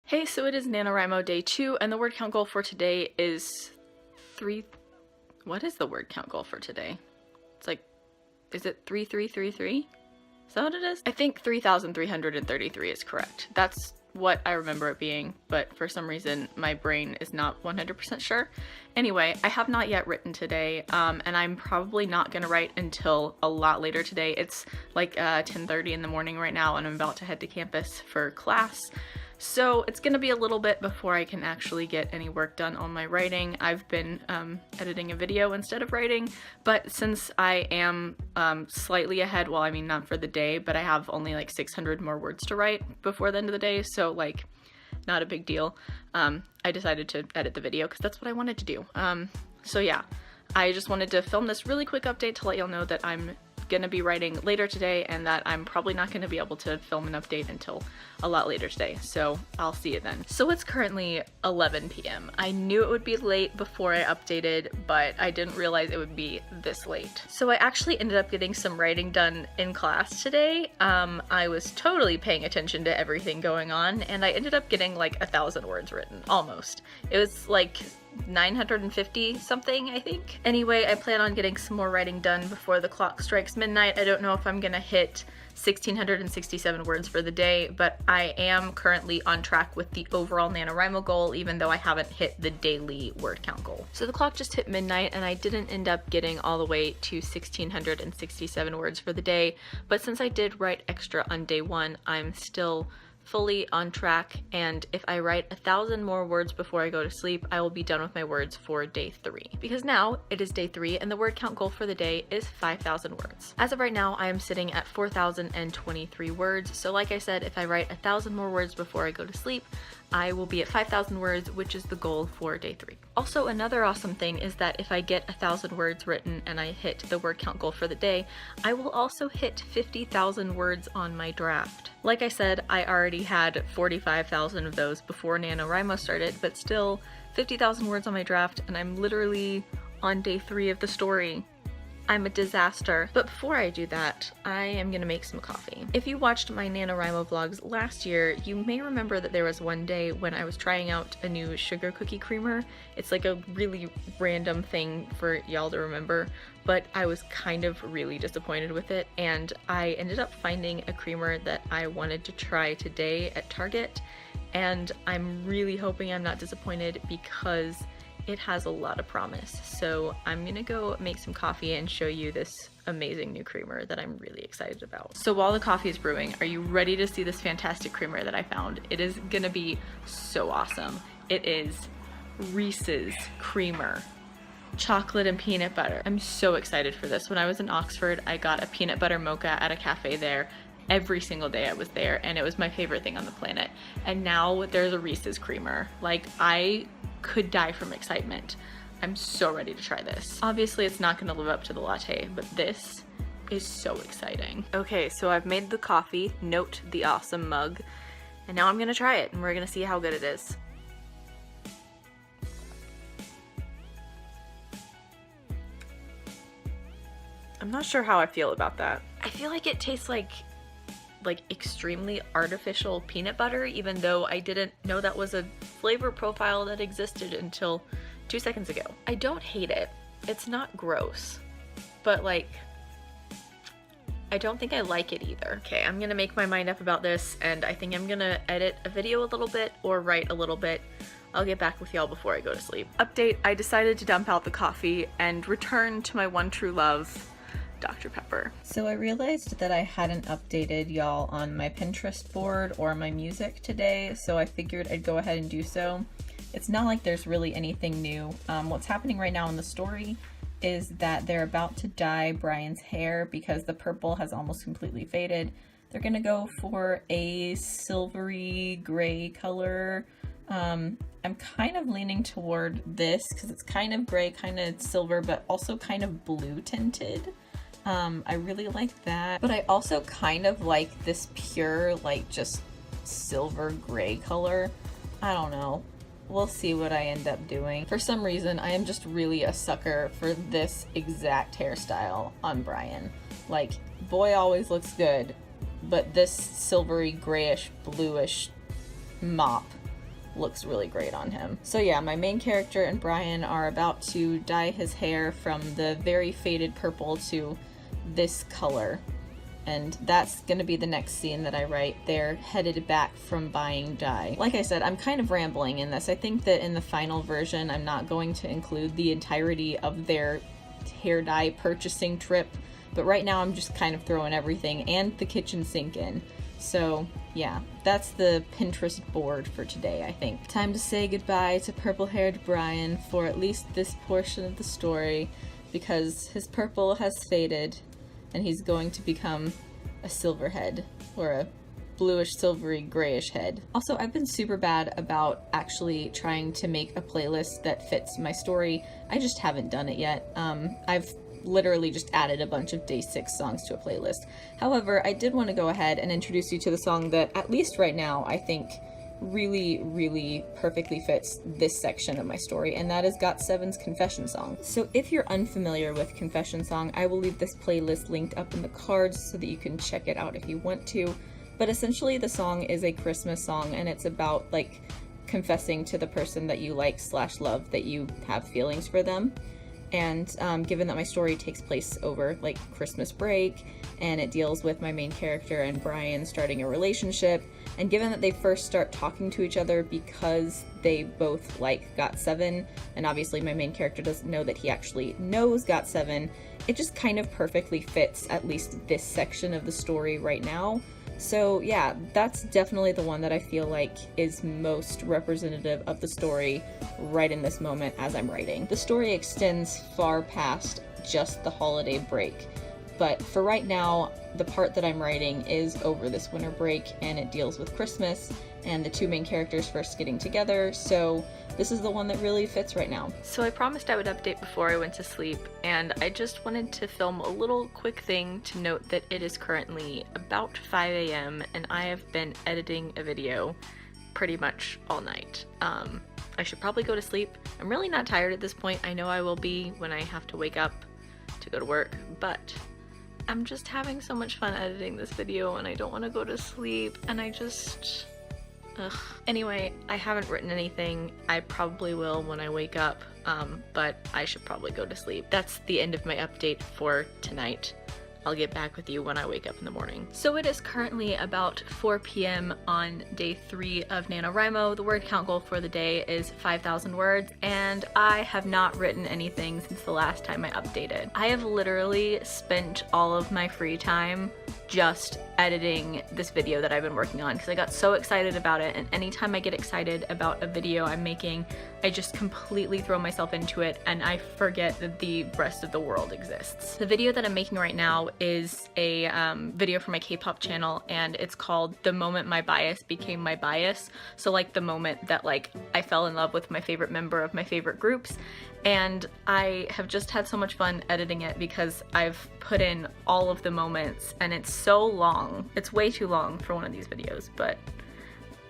Hey, so it is NaNoWriMo day 2, and the word count goal for today is 3. What is the word count goal for today? It's like, is it 3333? Is that what it is? I think 3,333 is correct. That's what I remember it being, but for some reason my brain is not 100% sure. Anyway, I have not yet written today, and I'm probably not gonna write until a lot later today. It's like 10:30 in the morning right now, and I'm about to head to campus for class. So it's gonna be a little bit before I can actually get any work done on my writing. I've been editing a video instead of writing, but since I am slightly ahead, well, I mean, not for the day, but I have only like 600 more words to write before the end of the day, so like, not a big deal. I decided to edit the video because that's what I wanted to do. So yeah, I just wanted to film this really quick update to let y'all know that I'm gonna be writing later today and that I'm probably not gonna be able to film an update until a lot later today, so I'll see you then. So it's currently 11 p.m. I knew it would be late before I updated, but I didn't realize it would be this late. So I actually ended up getting some writing done in class today. I was totally paying attention to everything going on, and I ended up getting like 1,000 words written, almost. It was like 950 something, I think. Anyway, I plan on getting some more writing done before the clock strikes midnight. I don't know if I'm gonna hit 1,667 words for the day, but I am currently on track with the overall NaNoWriMo goal, even though I haven't hit the daily word count goal. So the clock just hit midnight and I didn't end up getting all the way to 1,667 words for the day, but since I did write extra on day 1, I'm still fully on track, and if I write 1,000 more words before I go to sleep, I will be done with my words for day 3. Because now it is day 3 and the word count goal for the day is 5,000 words. As of right now, I am sitting at 4,023 words, so like I said, if I write 1,000 more words before I go to sleep, I will be at 5,000 words, which is the goal for day 3. Also, another awesome thing is that if I get 1,000 words written and I hit the word count goal for the day, I will also hit 50,000 words on my draft. Like I said, I already had 45,000 of those before NaNoWriMo started, but still 50,000 words on my draft, and I'm literally on day 3 of the story. I'm a disaster. But before I do that, I am gonna make some coffee. If you watched my NaNoWriMo vlogs last year, you may remember that there was one day when I was trying out a new sugar cookie creamer. It's like a really random thing for y'all to remember, but I was kind of really disappointed with it, and I ended up finding a creamer that I wanted to try today at Target, and I'm really hoping I'm not disappointed because it has a lot of promise. So I'm gonna go make some coffee and show you this amazing new creamer that I'm really excited about. So while the coffee is brewing, are you ready to see this fantastic creamer that I found? It is gonna be so awesome. It is Reese's creamer, chocolate and peanut butter. I'm so excited for this. When I was in Oxford, I got a peanut butter mocha at a cafe there. Every single day I was there, and it was my favorite thing on the planet. And now there's a Reese's creamer. Like, I could die from excitement. I'm so ready to try this. Obviously it's not gonna live up to the latte, but this is so exciting. Okay, so I've made the coffee, note the awesome mug, and now I'm gonna try it and we're gonna see how good it is. I'm not sure how I feel about that. I feel like it tastes like extremely artificial peanut butter, even though I didn't know that was a flavor profile that existed until 2 seconds ago. I don't hate it. It's not gross, but like, I don't think I like it either. Okay, I'm gonna make my mind up about this, and I think I'm gonna edit a video a little bit or write a little bit. I'll get back with y'all before I go to sleep. Update, I decided to dump out the coffee and return to my one true love, Dr. Pepper. So I realized that I hadn't updated y'all on my Pinterest board or my music today, so I figured I'd go ahead and do so. It's not like there's really anything new. What's happening right now in the story is that they're about to dye Brian's hair because the purple has almost completely faded. They're gonna go for a silvery gray color. I'm kind of leaning toward this because it's kind of gray, kind of silver, but also kind of blue tinted. I really like that, but I also kind of like this pure, like, just silver gray color. I don't know. We'll see what I end up doing. For some reason, I am just really a sucker for this exact hairstyle on Brian. Like, boy always looks good, but this silvery grayish bluish mop looks really great on him. So yeah, my main character and Brian are about to dye his hair from the very faded purple to this color. And that's gonna be the next scene that I write. They're headed back from buying dye. Like I said, I'm kind of rambling in this. I think that in the final version, I'm not going to include the entirety of their hair dye purchasing trip, but right now I'm just kind of throwing everything and the kitchen sink in. So yeah, that's the Pinterest board for today, I think. Time to say goodbye to purple-haired Brian for at least this portion of the story, because his purple has faded and he's going to become a silver head, or a bluish, silvery, grayish head. Also, I've been super bad about actually trying to make a playlist that fits my story. I just haven't done it yet. I've literally just added a bunch of Day 6 songs to a playlist. However, I did want to go ahead and introduce you to the song that, at least right now, I think really, really perfectly fits this section of my story, and that is GOT7's Confession Song. So if you're unfamiliar with Confession Song, I will leave this playlist linked up in the cards so that you can check it out if you want to. But essentially the song is a Christmas song, and it's about like confessing to the person that you like / love that you have feelings for them. And given that my story takes place over like Christmas break, and it deals with my main character and Brian starting a relationship, and given that they first start talking to each other because they both like GOT7, and obviously my main character doesn't know that he actually knows GOT7, it just kind of perfectly fits at least this section of the story right now. So yeah, that's definitely the one that I feel like is most representative of the story right in this moment as I'm writing. The story extends far past just the holiday break, but for right now, the part that I'm writing is over this winter break, and it deals with Christmas and the two main characters first getting together, so this is the one that really fits right now. So I promised I would update before I went to sleep, and I just wanted to film a little quick thing to note that it is currently about 5 a.m. and I have been editing a video pretty much all night. I should probably go to sleep. I'm really not tired at this point. I know I will be when I have to wake up to go to work, but I'm just having so much fun editing this video and I don't want to go to sleep, and I just... ugh. Anyway, I haven't written anything. I probably will when I wake up, but I should probably go to sleep. That's the end of my update for tonight. I'll get back with you when I wake up in the morning. So it is currently about 4 p.m. on day 3 of NaNoWriMo. The word count goal for the day is 5,000 words, and I have not written anything since the last time I updated. I have literally spent all of my free time just editing this video that I've been working on because I got so excited about it, and anytime I get excited about a video I'm making, I just completely throw myself into it and I forget that the rest of the world exists. The video that I'm making right now is a video for my K-pop channel, and it's called The Moment My Bias Became My Bias. So like the moment that like I fell in love with my favorite member of my favorite groups, and I have just had so much fun editing it because I've put in all of the moments, and it's so long. It's way too long for one of these videos, but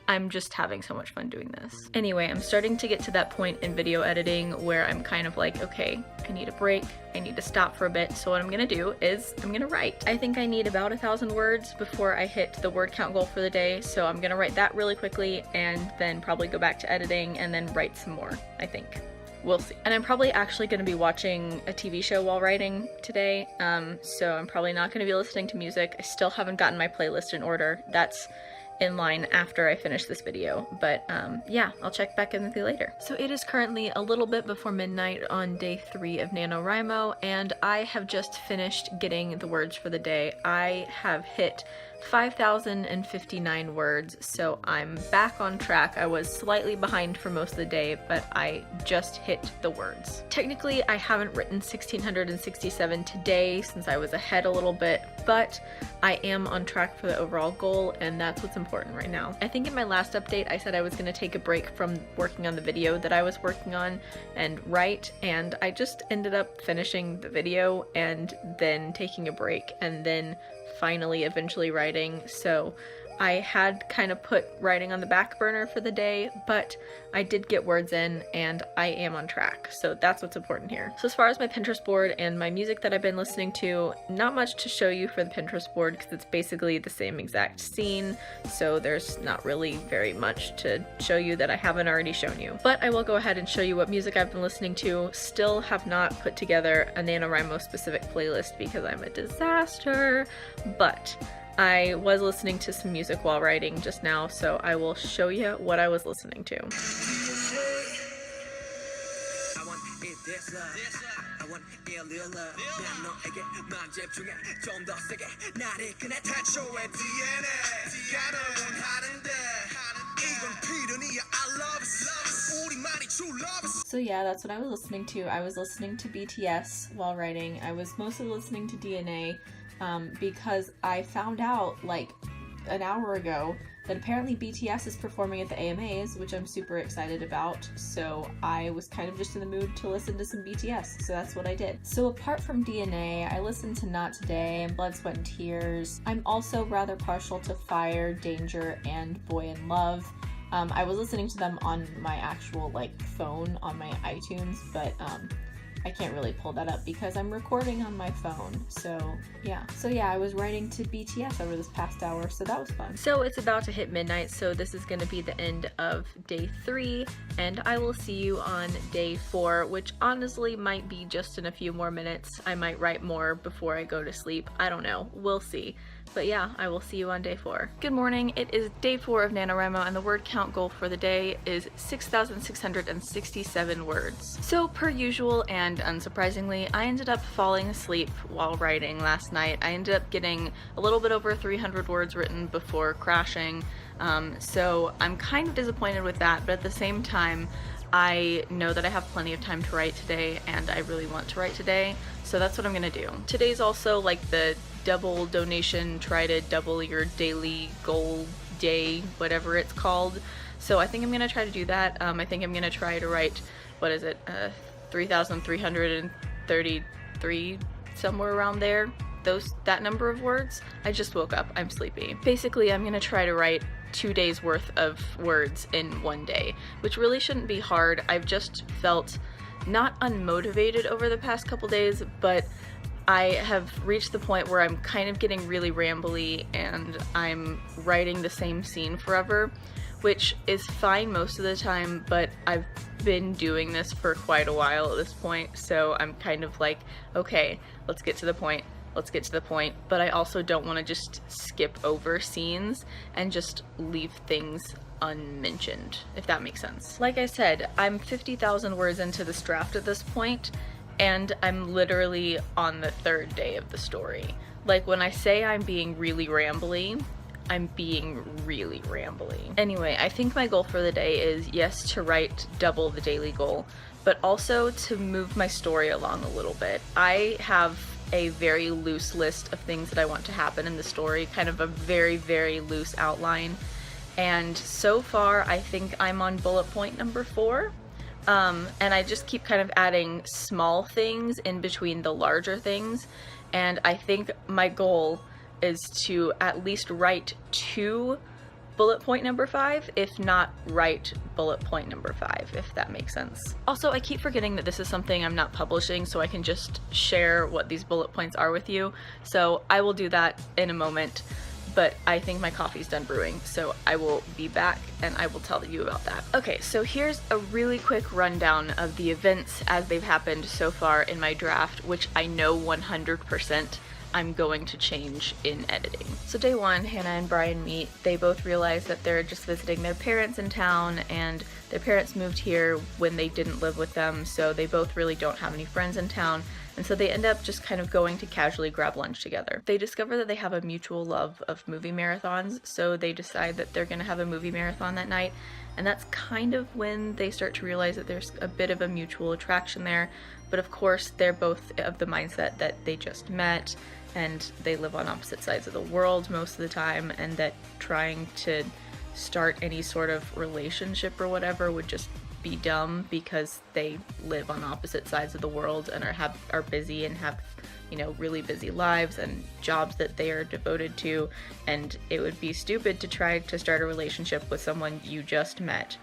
I'm just having so much fun doing this. Anyway, I'm starting to get to that point in video editing where I'm kind of like, okay, I need a break, I need to stop for a bit, so what I'm gonna do is I'm gonna write. I think I need about 1,000 words before I hit the word count goal for the day, so I'm gonna write that really quickly and then probably go back to editing and then write some more, I think. We'll see. And I'm probably actually going to be watching a TV show while writing today, so I'm probably not going to be listening to music. I still haven't gotten my playlist in order. That's in line after I finish this video, but yeah, I'll check back in with you later. So it is currently a little bit before midnight on day 3 of NaNoWriMo, and I have just finished getting the words for the day. I have hit 5,059 words, so I'm back on track. I was slightly behind for most of the day, but I just hit the words. Technically, I haven't written 1,667 today since I was ahead a little bit, but I am on track for the overall goal, and that's what's important right now. I think in my last update, I said I was going to take a break from working on the video that I was working on and write, and I just ended up finishing the video and then taking a break and then finally eventually writing. So I had kind of put writing on the back burner for the day, but I did get words in and I am on track, so that's what's important here. So as far as my Pinterest board and my music that I've been listening to, not much to show you for the Pinterest board because it's basically the same exact scene, so there's not really very much to show you that I haven't already shown you. But I will go ahead and show you what music I've been listening to. Still have not put together a NaNoWriMo specific playlist because I'm a disaster, but I was listening to some music while writing just now, so I will show you what I was listening to. So yeah, that's what I was listening to. I was listening to BTS while writing. I was mostly listening to D.N.A. Because I found out like an hour ago that apparently BTS is performing at the AMAs, which I'm super excited about, so I was kind of just in the mood to listen to some BTS, so that's what I did. So apart from D.N.A, I listened to Not Today and Blood, Sweat, and Tears. I'm also rather partial to Fire, Danger, and Boy in Love. I was listening to them on my actual like phone on my iTunes, but I can't really pull that up because I'm recording on my phone, so yeah. I was writing to BTS over this past hour, so that was fun. So it's about to hit midnight, so this is going to be the end of day 3, and I will see you on day 4, which honestly might be just in a few more minutes. I might write more before I go to sleep. I don't know. We'll see. But yeah, I will see you on day 4. Good morning. It is day 4 of NaNoWriMo, and the word count goal for the day is 6,667 words. So per usual and unsurprisingly, I ended up falling asleep while writing last night. I ended up getting a little bit over 300 words written before crashing, so I'm kind of disappointed with that, but at the same time, I know that I have plenty of time to write today, and I really want to write today, so that's what I'm gonna do. Today's also like the double donation, try to double your daily goal day, whatever it's called. So I think I'm gonna try to do that. I think I'm gonna try to write, what is it, 3,333, somewhere around there. That number of words. I just woke up, I'm sleepy. Basically, I'm gonna try to write 2 days worth of words in one day, which really shouldn't be hard. I've just felt not unmotivated over the past couple days, but I have reached the point where I'm kind of getting really rambly and I'm writing the same scene forever, which is fine most of the time, but I've been doing this for quite a while at this point, so I'm kind of like, okay, let's get to the point. Let's get to the point, but I also don't want to just skip over scenes and just leave things unmentioned, if that makes sense. Like I said, I'm 50,000 words into this draft at this point, and I'm literally on the 3rd day of the story. Like, when I say I'm being really rambly, I'm being really rambly. Anyway, I think my goal for the day is, yes, to write double the daily goal, but also to move my story along a little bit. I have a very loose list of things that I want to happen in the story, kind of a very, very loose outline. And so far, I think I'm on bullet point number 4. And I just keep kind of adding small things in between the larger things. And I think my goal is to at least write 2 bullet point number 5, if not write bullet point number 5, if that makes sense. Also, I keep forgetting that this is something I'm not publishing, so I can just share what these bullet points are with you. So I will do that in a moment, but I think my coffee's done brewing, so I will be back and I will tell you about that. Okay, so here's a really quick rundown of the events as they've happened so far in my draft, which I know 100% I'm going to change in editing. So day 1, Hannah and Brian meet. They both realize that they're just visiting their parents in town, and their parents moved here when they didn't live with them, so they both really don't have any friends in town, and so they end up just kind of going to casually grab lunch together. They discover that they have a mutual love of movie marathons, so they decide that they're gonna have a movie marathon that night, and that's kind of when they start to realize that there's a bit of a mutual attraction there, but of course they're both of the mindset that they just met, and they live on opposite sides of the world most of the time, and that trying to start any sort of relationship or whatever would just be dumb, because they live on opposite sides of the world and are busy and have, you know, really busy lives and jobs that they are devoted to, and it would be stupid to try to start a relationship with someone you just met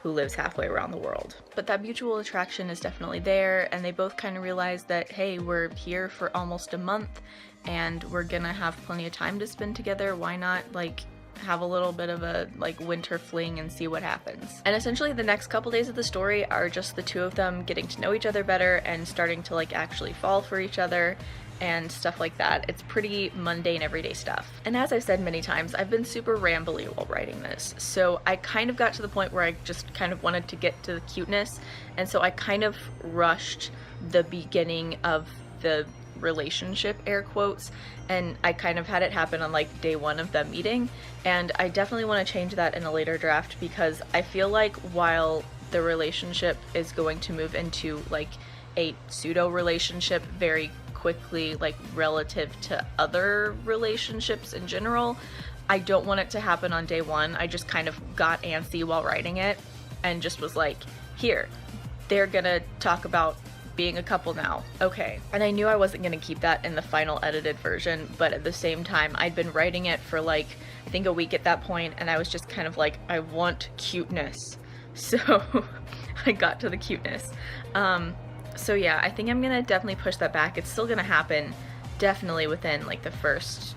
who lives halfway around the world. But that mutual attraction is definitely there, and they both kind of realize that, hey, we're here for almost a month and we're gonna have plenty of time to spend together. Why not, like, have a little bit of a, like, winter fling and see what happens. And essentially the next couple days of the story are just the two of them getting to know each other better and starting to, like, actually fall for each other and stuff like that. It's pretty mundane, everyday stuff. And as I've said many times, I've been super rambly while writing this, so I kind of got to the point where I just kind of wanted to get to the cuteness, and so I kind of rushed the beginning of the relationship, air quotes, and I kind of had it happen on, like, day one of them meeting, and I definitely want to change that in a later draft, because I feel like while the relationship is going to move into, like, a pseudo relationship very quickly, like, relative to other relationships in general, I don't want it to happen on day one. I just kind of got antsy while writing it and just was like, here, they're gonna talk about being a couple now, okay. And I knew I wasn't gonna keep that in the final edited version, but at the same time, I'd been writing it for, like, I think a week at that point, and I was just kind of like, I want cuteness. So I got to the cuteness. So yeah, I think I'm gonna definitely push that back. It's still gonna happen definitely within, like, the first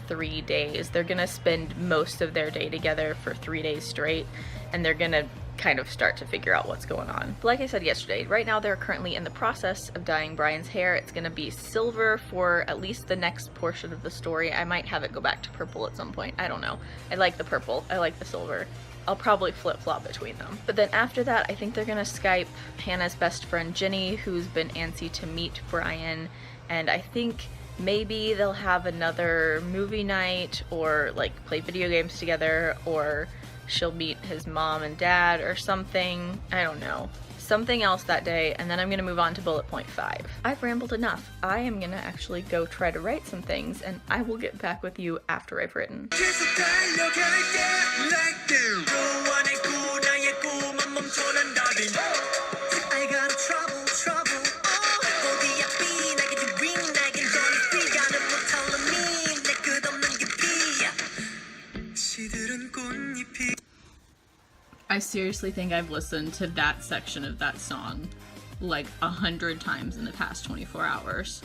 3 days. They're gonna spend most of their day together for 3 days straight, and they're gonna kind of start to figure out what's going on. But like I said yesterday, right now they're currently in the process of dyeing Brian's hair. It's gonna be silver for at least the next portion of the story. I might have it go back to purple at some point. I don't know. I like the purple. I like the silver. I'll probably flip-flop between them. But then after that, I think they're gonna Skype Hannah's best friend Jenny, who's been antsy to meet Brian, and I think maybe they'll have another movie night, or, like, play video games together, or she'll meet his mom and dad or something. I don't know. Something else that day, and then I'm gonna move on to bullet point 5. I've rambled enough. I am gonna actually go try to write some things, and I will get back with you after I've written. I seriously think I've listened to that section of that song like 100 times in the past 24 hours.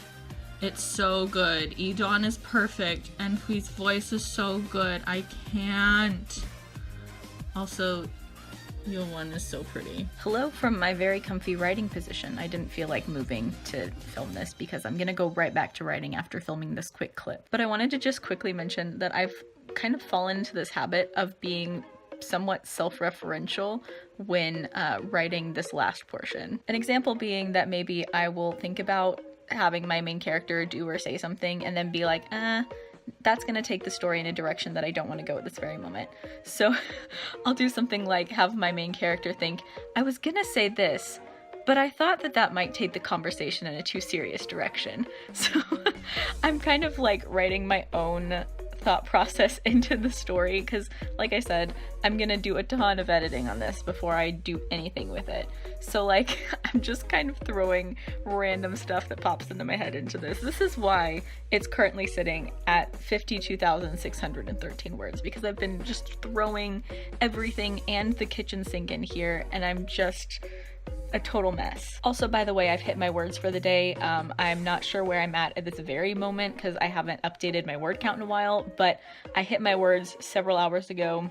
It's so good. Edon is perfect, and Hui's voice is so good. I can't. Also, Yulwan is so pretty. Hello from my very comfy writing position. I didn't feel like moving to film this because I'm gonna go right back to writing after filming this quick clip. But I wanted to just quickly mention that I've kind of fallen into this habit of being somewhat self-referential when writing this last portion. An example being that maybe I will think about having my main character do or say something and then be like, that's gonna take the story in a direction that I don't want to go at this very moment. So I'll do something like have my main character think, I was gonna say this, but I thought that that might take the conversation in a too serious direction. So I'm kind of like writing my own thought process into the story, because like I said, I'm gonna do a ton of editing on this before I do anything with it. So like, I'm just kind of throwing random stuff that pops into my head into this. This is why it's currently sitting at 52,613 words, because I've been just throwing everything and the kitchen sink in here, and I'm just a total mess. Also, by the way, I've hit my words for the day. I'm not sure where I'm at this very moment because I haven't updated my word count in a while, but I hit my words several hours ago,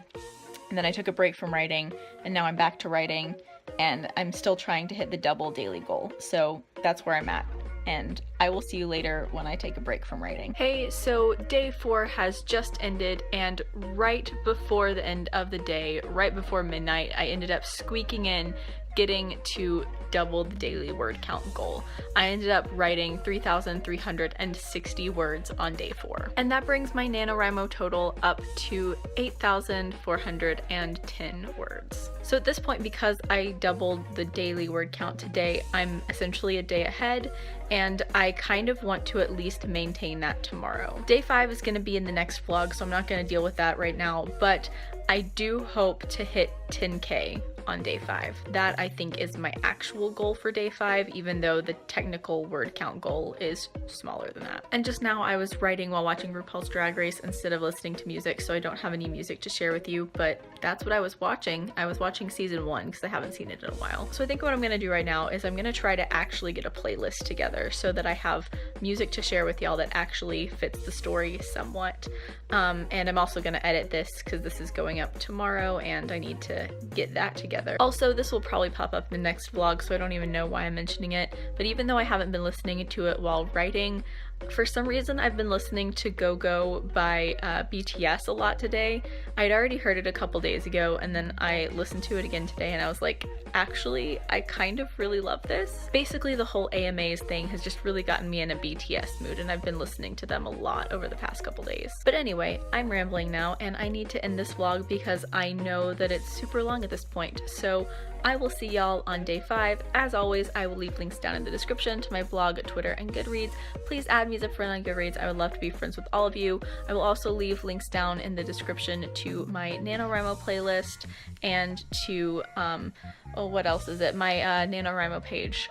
and then I took a break from writing, and now I'm back to writing, and I'm still trying to hit the double daily goal. So that's where I'm at, and I will see you later when I take a break from writing. Hey, so day 4 has just ended, and right before the end of the day, right before midnight, I ended up squeaking in getting to double the daily word count goal. I ended up writing 3,360 words on day 4. And that brings my NaNoWriMo total up to 8,410 words. So at this point, because I doubled the daily word count today, I'm essentially a day ahead, and I kind of want to at least maintain that tomorrow. Day 5 is going to be in the next vlog, so I'm not going to deal with that right now, but I do hope to hit 10K on day 5. That I think is my actual goal for day 5, even though the technical word count goal is smaller than that. And just now I was writing while watching RuPaul's Drag Race instead of listening to music, so I don't have any music to share with you, but that's what I was watching. I was watching season 1 because I haven't seen it in a while. So I think what I'm gonna do right now is I'm gonna try to actually get a playlist together so that I have music to share with y'all that actually fits the story somewhat. And I'm also gonna edit this because this is going up tomorrow and I need to get that together. Also, this will probably pop up in the next vlog, so I don't even know why I'm mentioning it, but even though I haven't been listening to it while writing, for some reason I've been listening to Go Go by BTS a lot today. I'd already heard it a couple days ago and then I listened to it again today and I was like, actually, I kind of really love this. Basically, the whole AMAs thing has just really gotten me in a BTS mood and I've been listening to them a lot over the past couple days. But anyway, I'm rambling now and I need to end this vlog because I know that it's super long at this point. So I will see y'all on day 5. As always, I will leave links down in the description to my blog, Twitter, and Goodreads. Please add me as a friend on Goodreads. I would love to be friends with all of you. I will also leave links down in the description to my NaNoWriMo playlist and to, oh, what else is it? My NaNoWriMo page.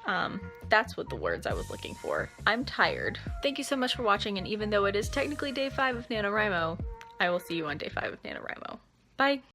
That's what the words I was looking for. I'm tired. Thank you so much for watching, and even though it is technically day 5 of NaNoWriMo, I will see you on day 5 of NaNoWriMo. Bye!